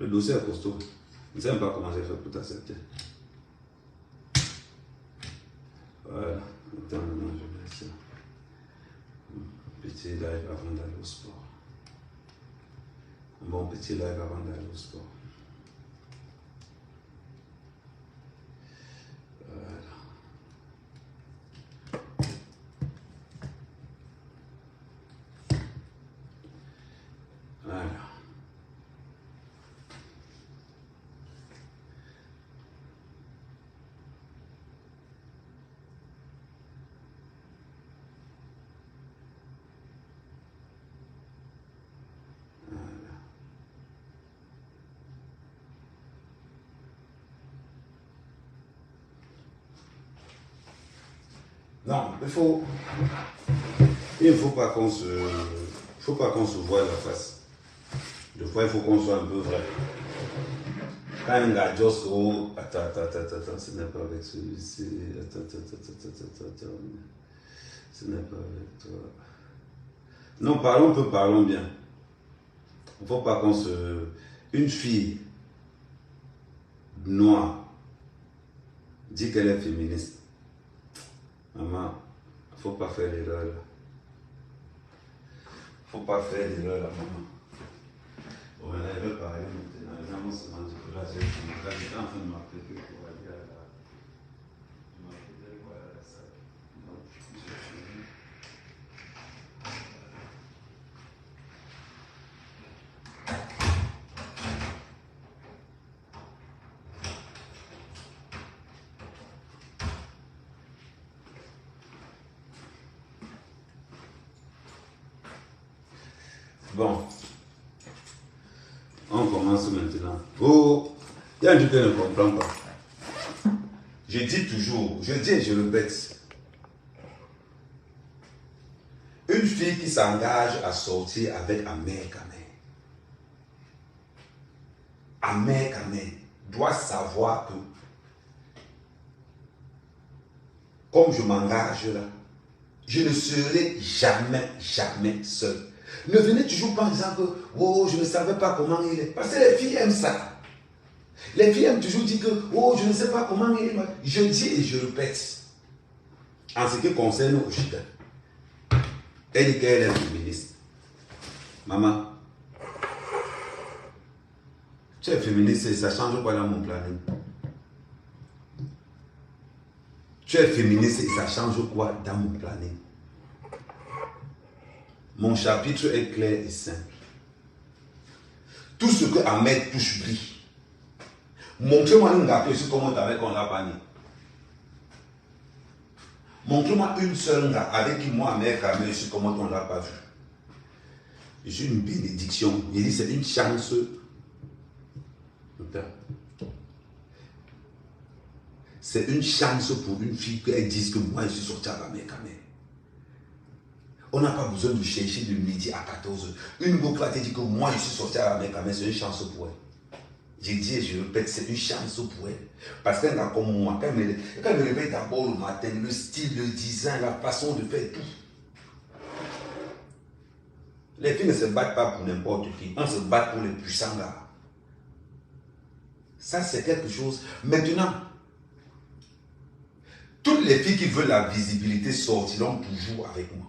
Le dossier est costaud. Je ne sais même pas comment j'ai fait pour t'accepter. Voilà. Attends, maintenant je vais laisser. Petit live avant d'aller au sport. Un bon petit live avant d'aller au sport. Voilà. Voilà. Non, il ne faut pas qu'on se voie la face. Des fois, il faut qu'on soit un peu vrai. Quand un gars Jos, oh, attends, ce n'est pas avec celui-ci. Attends. Ce n'est pas avec toi. Non, parlons bien. Il ne faut pas qu'on se... Une fille noire dit qu'elle est féministe. Maman, il ne faut pas faire l'erreur là. Il ne faut pas faire l'erreur là, maman. Bon, maintenant, elle veut parler maintenant. Évidemment, c'est dans ce que là, j'étais en train de m'appeler pour aller à la... Je m'appelais pour aller à la salle. Donc, j'ai fini. Bon, on commence maintenant. Oh, il y a un truc que je ne comprends pas. Je dis toujours, je dis et je répète. Une fille qui s'engage à sortir avec Ahmed Kamel doit savoir que, comme je m'engage là, je ne serai jamais seul. Ne venez toujours pas en disant que oh, je ne savais pas comment il est. Parce que les filles aiment ça. Les filles aiment toujours dire que oh, je ne sais pas comment il est. Je dis et je répète. En ce qui concerne Oshika, elle dit qu'elle est féministe. Maman, tu es féministe et ça change quoi dans mon planning? Tu es féministe et ça change quoi dans mon planning? Mon chapitre est clair et simple. Tout ce que Ahmed touche brille. Montrez-moi un gâteau ici comment avec on l'a panier. Montrez-moi une seule gars avec qui moi, Ahmed Kamel, ici comment on ne l'a pas vu. C'est une bénédiction. Il dit c'est une chance. C'est une chance pour une fille qu'elle dise que moi je suis sorti avec Ahmed Kamel. On n'a pas besoin de chercher de midi à 14h. Une go qui dit que moi je suis sorti avec Ahmed Kamel, c'est une chance pour elle. J'ai dit et je répète, c'est une chance pour elle. Parce qu'elle n'a comme moi, quand elle me réveille d'abord le matin, le style, le design, la façon de faire tout. Les filles ne se battent pas pour n'importe qui, on se bat pour les puissants gars. Ça c'est quelque chose. Maintenant, toutes les filles qui veulent la visibilité sortiront toujours avec moi.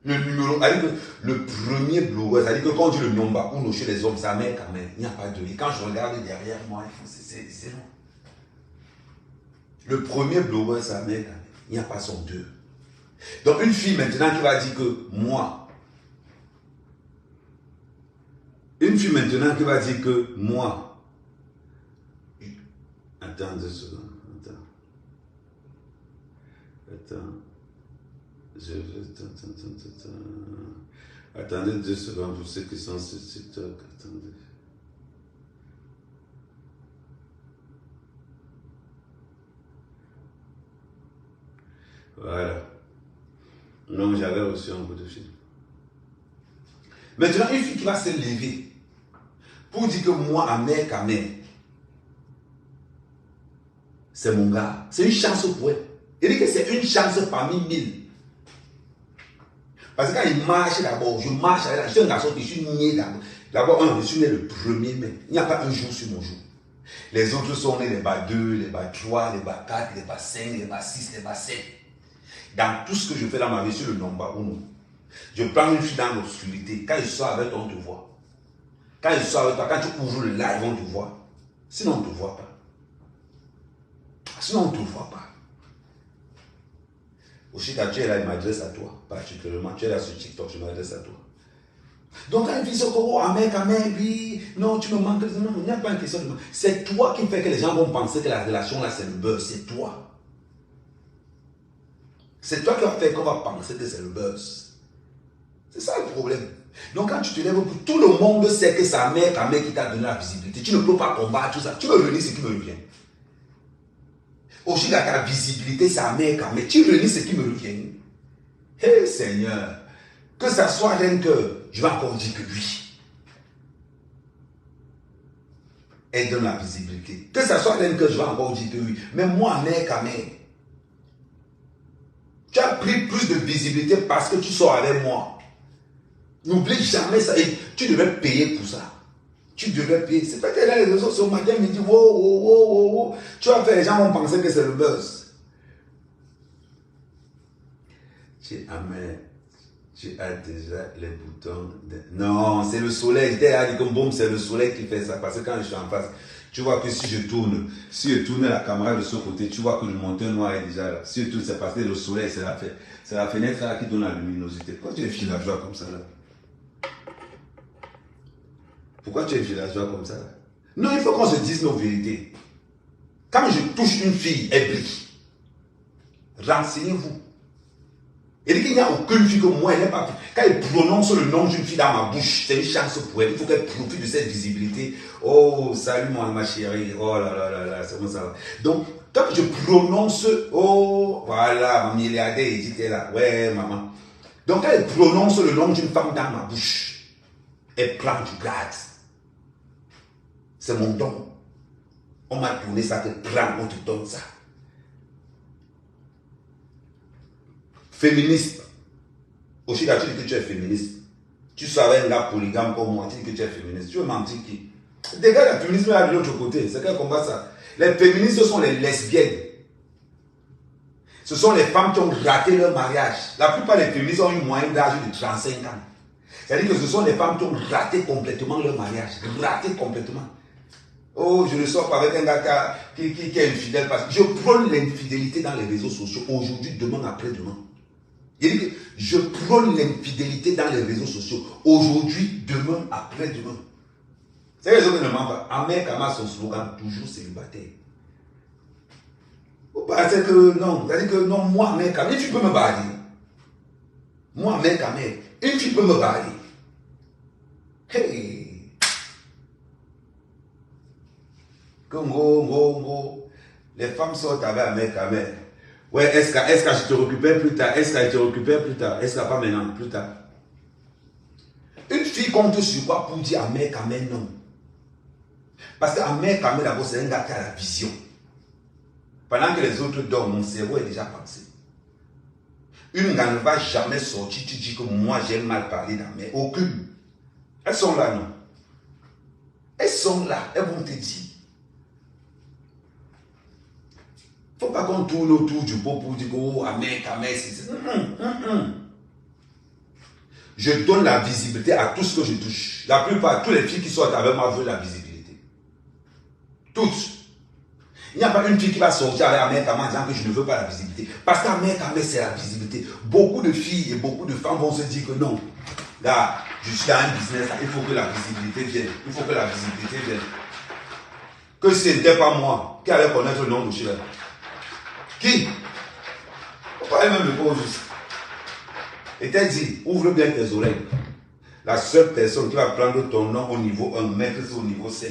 Le numéro, le premier blogueur, c'est-à-dire que quand on dit le Nyomba ou chez les hommes, ça met quand même. Il n'y a pas de. Et quand je regarde derrière moi, c'est non. Le premier blogueur, ça met quand même. Il n'y a pas son deux. Donc une fille maintenant qui va dire que moi. Une fille maintenant qui va dire que moi. Attends 2 secondes. Attends. Attendez 2 secondes pour ceux qui sont sur TikTok. Attendez. Voilà. Donc j'avais reçu un coup de fil. Maintenant, une fille qui va se lever pour dire que moi, Ahmed Kamel, c'est mon gars. C'est une chance pour elle. Il dit que c'est une chance parmi 1000. Parce que quand il marche d'abord, je marche avec la. Je suis un garçon qui suis né d'abord. D'abord, je suis né le 1er mai. Il n'y a pas un jour sur mon jour. Les autres sont nés les bas 2, les bas 3, les bas 4, les bas 5, les bas 6, les bas 7. Dans tout ce que je fais dans ma vie, sur le nombre ou non. Je prends une fille dans l'obscurité. Quand il sort avec toi, on te voit. Quand il sort avec toi, quand tu ouvres le live, on te voit. Sinon, on ne te voit pas. Sinon, on ne te voit pas. Aussi, quand tu es là, il m'adresse à toi. Particulièrement, tu es là sur TikTok, je m'adresse à toi. Donc, quand il dit oh, amen, oui, non, tu me manques. Non, il n'y a pas une question de manque. C'est toi qui fais que les gens vont penser que la relation là, c'est le buzz. C'est toi. C'est toi qui vas faire qu'on va penser que c'est le buzz. C'est ça le problème. Donc, quand tu te lèves, tout le monde sait que c'est Ahmed Kamel qui t'a donné la visibilité. Tu ne peux pas combattre tout ça. Tu veux réunir ce qui me revient. Aussi, ta visibilité, c'est Ahmed Kamel. Tu réunis ce qui me revient. Hé Seigneur, que ça soit rien que je vais encore dire que lui. Elle donne la visibilité. Que ça soit rien que je vais encore dire que lui. Mais moi, Ahmed Kamel, tu as pris plus de visibilité parce que tu sors avec moi. N'oublie jamais ça. Et tu devrais payer pour ça. Tu devrais payer. C'est pas que là, les réseaux ce matin me disent wow. Tu vas faire, les gens vont penser que c'est le buzz. Amen. Tu as déjà les boutons. Non, c'est le soleil. Dit comme boum, c'est le soleil qui fait ça. Parce que quand je suis en face, tu vois que si je tourne la caméra de ce côté, tu vois que le monteur noir est déjà là. Si je tourne, c'est parce que le soleil, c'est la fenêtre là qui donne la luminosité. Pourquoi tu es villageois comme ça là? Pourquoi tu es villageois comme ça là? Non, il faut qu'on se dise nos vérités. Quand je touche une fille, elle brille. Renseignez-vous. Il dit qu'il n'y a aucune fille que moi, elle n'est pas. Quand elle prononce le nom d'une fille dans ma bouche, c'est une chance pour elle. Il faut qu'elle profite de cette visibilité. Oh, salut moi, ma chérie. Oh là là là là, c'est bon ça va. Donc, quand je prononce, oh, voilà, ma milliardaire, il dit qu'elle est là. Ouais, maman. Donc, quand elle prononce le nom d'une femme dans ma bouche, elle prend du grade. C'est mon don. On m'a donné ça, te prends, on te donne ça. Féministe. Aussi, quand tu dis que tu es féministe, tu savais un gars polygame comme moi, tu dis que tu es féministe. Tu veux mentir qui? Des gars, le féminisme est de l'autre côté. C'est quel combat ça? Les féministes, ce sont les lesbiennes. Ce sont les femmes qui ont raté leur mariage. La plupart des féministes ont une moyenne d'âge de 35 ans. C'est-à-dire que ce sont les femmes qui ont raté complètement leur mariage. Raté complètement. Oh, je ne sors pas avec un gars qui est infidèle. Parce que je prône l'infidélité dans les réseaux sociaux. Aujourd'hui, demain, après-demain. Il dit que je prône l'infidélité dans les réseaux sociaux. Aujourd'hui, demain, après-demain. C'est raison que ne ment pas. Ahmed Kamel, son slogan, toujours célibataire. Vous pensez que non. C'est-à-dire que non, moi, Ahmed Kamel, une fille peut me barrer. Moi, Ahmed Kamel, une fille peut me barrer. Hey! Congo, les femmes sortent avec Ahmed Kamel. Ouais, est-ce que je te récupère plus tard? Est-ce que je te récupère plus tard? Est-ce que pas maintenant, plus tard? Une fille compte sur quoi pour dire Ahmed Kamel non? Parce qu'Ahmed Kamel d'abord c'est un gars qui a la vision. Pendant que les autres dorment, mon cerveau est déjà pensé. Une gars ne va jamais sortir, tu dis que moi j'ai mal parlé d'Ahmed. Aucune. Elles sont là, non? Elles sont là, elles vont te dire. Il ne faut pas qu'on tourne autour du pot pour dire que oh, Ahmed Kamel, c'est. Je donne la visibilité à tout ce que je touche. La plupart, toutes les filles qui sortent avec moi veulent la visibilité. Toutes. Il n'y a pas une fille qui va sortir avec Ahmed Kamel en disant que je ne veux pas la visibilité. Parce qu'Ahmed Kamel, c'est la visibilité. Beaucoup de filles et beaucoup de femmes vont se dire que non. Là, je suis dans un business, il faut que la visibilité vienne. Il faut que la visibilité vienne. Que si ce n'était pas moi, qui allait connaître le nom de Chila? Qui? On parlait même de quoi juste. Et t'as dit, ouvre bien tes oreilles. La seule personne qui va prendre ton nom au niveau 1, mettre au niveau 5,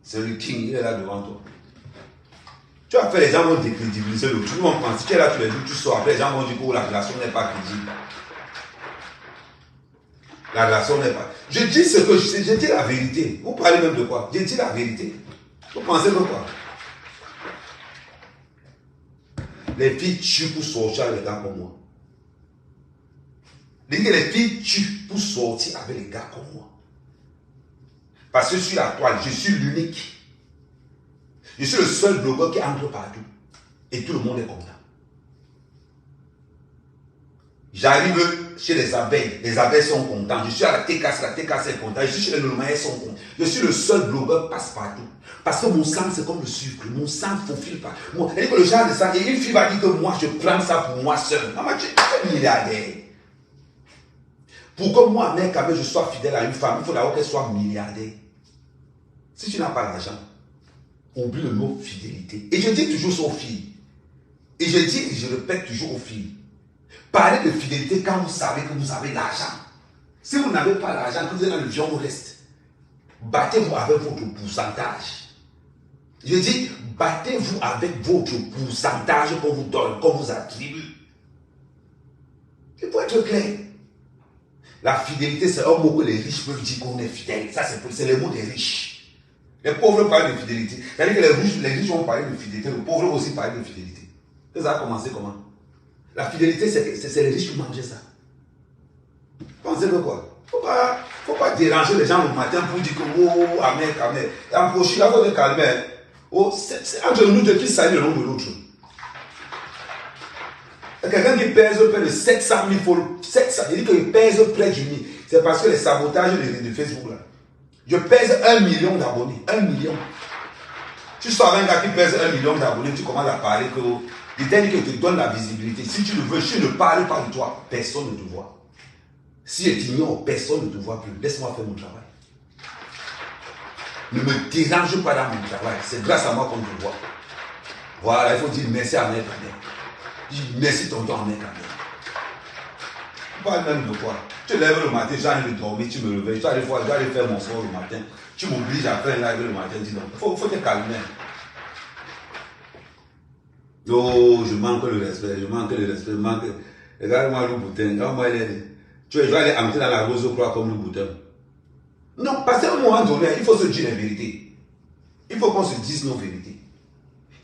c'est le King, il est là devant toi. Tu vas faire, les gens vont décrédibiliser le truc. Tout le monde pense, si tu es là, tu les dis, tu sors, après les gens vont dire que la relation n'est pas crédible. La relation n'est pas. Je dis ce que je sais, je dis la vérité. Vous parlez même de quoi? Je dis la vérité. Vous pensez de quoi? Les filles tuent pour sortir les gars comme moi. que les filles tuent pour sortir avec les gars comme moi. Parce que sur la toile, je suis l'unique. Je suis le seul blogueur qui entre partout. Et tout le monde est content. J'arrive chez les abeilles sont contents. Je suis à la TKS est content. Je suis chez les Normais, elles sont contents. Je suis le seul blogueur passe-partout. Parce que mon sang, c'est comme le sucre. Mon sang ne faufile pas. Elle dit que le genre de sang, et une fille va dire que moi, je prends ça pour moi seul. Maman, tu es milliardaire. Pour que moi, mec, je sois fidèle à une femme, il faut d'abord qu'elle soit milliardaire. Si tu n'as pas d'argent, oublie le mot fidélité. Et je dis toujours aux filles. Et je dis et je répète toujours aux filles. Parlez de fidélité quand vous savez que vous avez l'argent. Si vous n'avez pas l'argent, que vous êtes dans le vion au reste, battez-vous avec votre pourcentage. Je dis, battez-vous avec votre pourcentage qu'on vous donne, qu'on vous attribue. Il faut être clair. La fidélité, c'est un mot que les riches peuvent dire qu'on est fidèle. Ça, c'est le mot des riches. Les pauvres parlent de fidélité. C'est-à-dire que les riches vont parler de fidélité, les pauvres vont aussi parler de fidélité. Et ça a commencé comment? La fidélité, c'est les riches qui mangeaient ça. Pensez que quoi? Faut pas déranger les gens le matin pour dire que oh, amen, amen. Et en prochain, il faut te calmer. Oh, c'est entre nous deux qui salue le nom de l'autre. Quelqu'un qui pèse près de 700 000 follow. Il dit qu'il pèse près du 1000. C'est parce que les sabotages de Facebook là. Je pèse 1 million d'abonnés. 1 million. Tu sors avec un gars qui pèse 1 million d'abonnés, tu commences à parler que il t'a dit qu'il te donne la visibilité. Si tu le veux, si je ne parle pas de toi, personne ne te voit. Si je t'ignore, personne ne te voit plus. Laisse-moi faire mon travail. Ne me dérange pas dans mon travail. C'est grâce à moi qu'on te voit. Voilà, il faut dire merci à Mec Amel. Dis merci tonton Mec Amel. Tu parles même de quoi? Tu lèves le matin, j'ai envie de dormir, tu me réveilles. Je dois aller faire mon sport le matin. Tu m'obliges à faire un live le matin. Dis non, il faut te calmer. Oh, je manque le respect, Regarde-moi le bouton, tu vas aller entrer dans la rose croix comme le bouton. Non, parce qu'à un moment donné, il faut se dire la vérité. Il faut qu'on se dise nos vérités.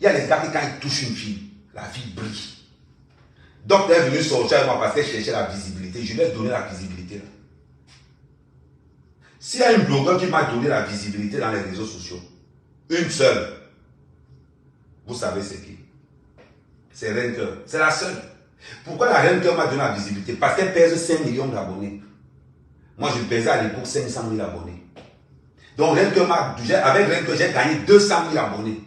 Il y a des gars qui, quand ils touchent une fille, la fille brille. Donc, elle est venue sortir avec moi parce qu'elle cherchait la visibilité. Je lui ai donné la visibilité là. S'il y a une blogueur qui m'a donné la visibilité dans les réseaux sociaux, une seule, vous savez c'est qui? C'est Renker. C'est la seule. Pourquoi la Renker m'a donné la visibilité? Parce qu'elle pèse 5 millions d'abonnés. Moi, je pesais à l'époque 500 000 abonnés. Donc, avec Renker, j'ai gagné 200 000 abonnés.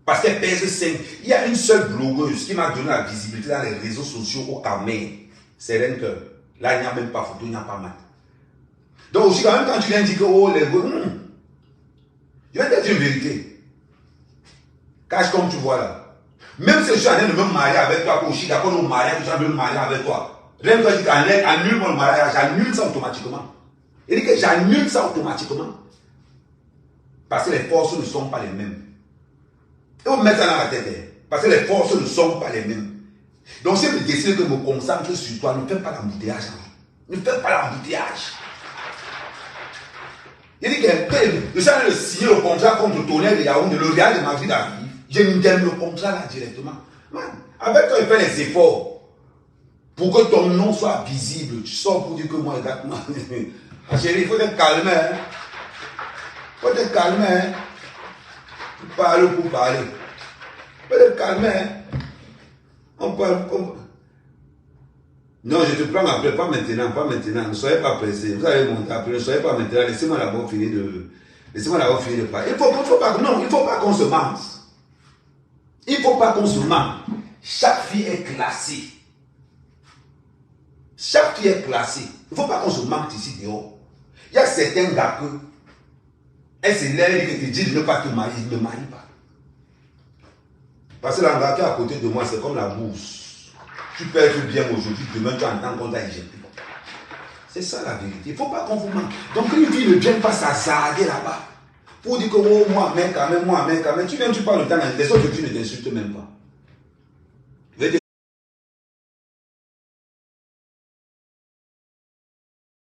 Parce qu'elle pèse 5. Il y a une seule blogueuse qui m'a donné la visibilité dans les réseaux sociaux au Cameroun. C'est Renker. Là, il n'y a même pas photo, il n'y a pas mal. Donc, aussi, quand même, quand tu viens dire que, oh, les je vais te dire une vérité. Cache comme tu vois là. Même si je suis en train de me marier avec toi, aussi, d'accord, nous marions, je vais me marier avec toi. Rien que je dis qu'annule mon mariage, j'annule ça automatiquement. Il dit que j'annule ça automatiquement. Parce que les forces ne sont pas les mêmes. Et vous mettez ça dans la tête. Parce que les forces ne sont pas les mêmes. Donc si vous décidez de me concentrer sur toi, ne faites pas l'embouteillage. Ne faites pas l'embouteillage. Il dit que je suis en train de signer le contrat contre Tonnerre de Yaoundé, le Real de Madrid arrive. Je me donne le contrat là directement. Man, avec toi, il fait les efforts pour que ton nom soit visible. Tu sors pour dire que moi, regarde-moi. Ah, chérie, il faut te calmer. Il faut te calmer. Tu parles pour parler. Il faut te calmer. On parle. Non, je te prends après, pas maintenant, pas maintenant. Ne soyez pas pressés. Vous allez monter après, ne soyez pas maintenant. Laissez-moi d'abord finir de parler. Il faut pas qu'on se mente. Il ne faut pas qu'on se mente. Chaque fille est classée. Chaque fille est classée. Il ne faut pas qu'on se mente ici dehors. Il y a certains gars que elle se lève et te dit de ne pas te marier, il ne marie pas. Parce que l'engagement qui est à côté de moi, c'est comme la bourse. Tu peux être bien aujourd'hui, demain tu entends qu'on t'a éjecté. C'est ça la vérité. Il ne faut pas qu'on vous mente. Donc une fille ne vient pas s'hasarder là-bas. Pour dire que oh, moi, mec, quand même, tu viens, tu parles le temps, les autres filles ne t'insultent même pas.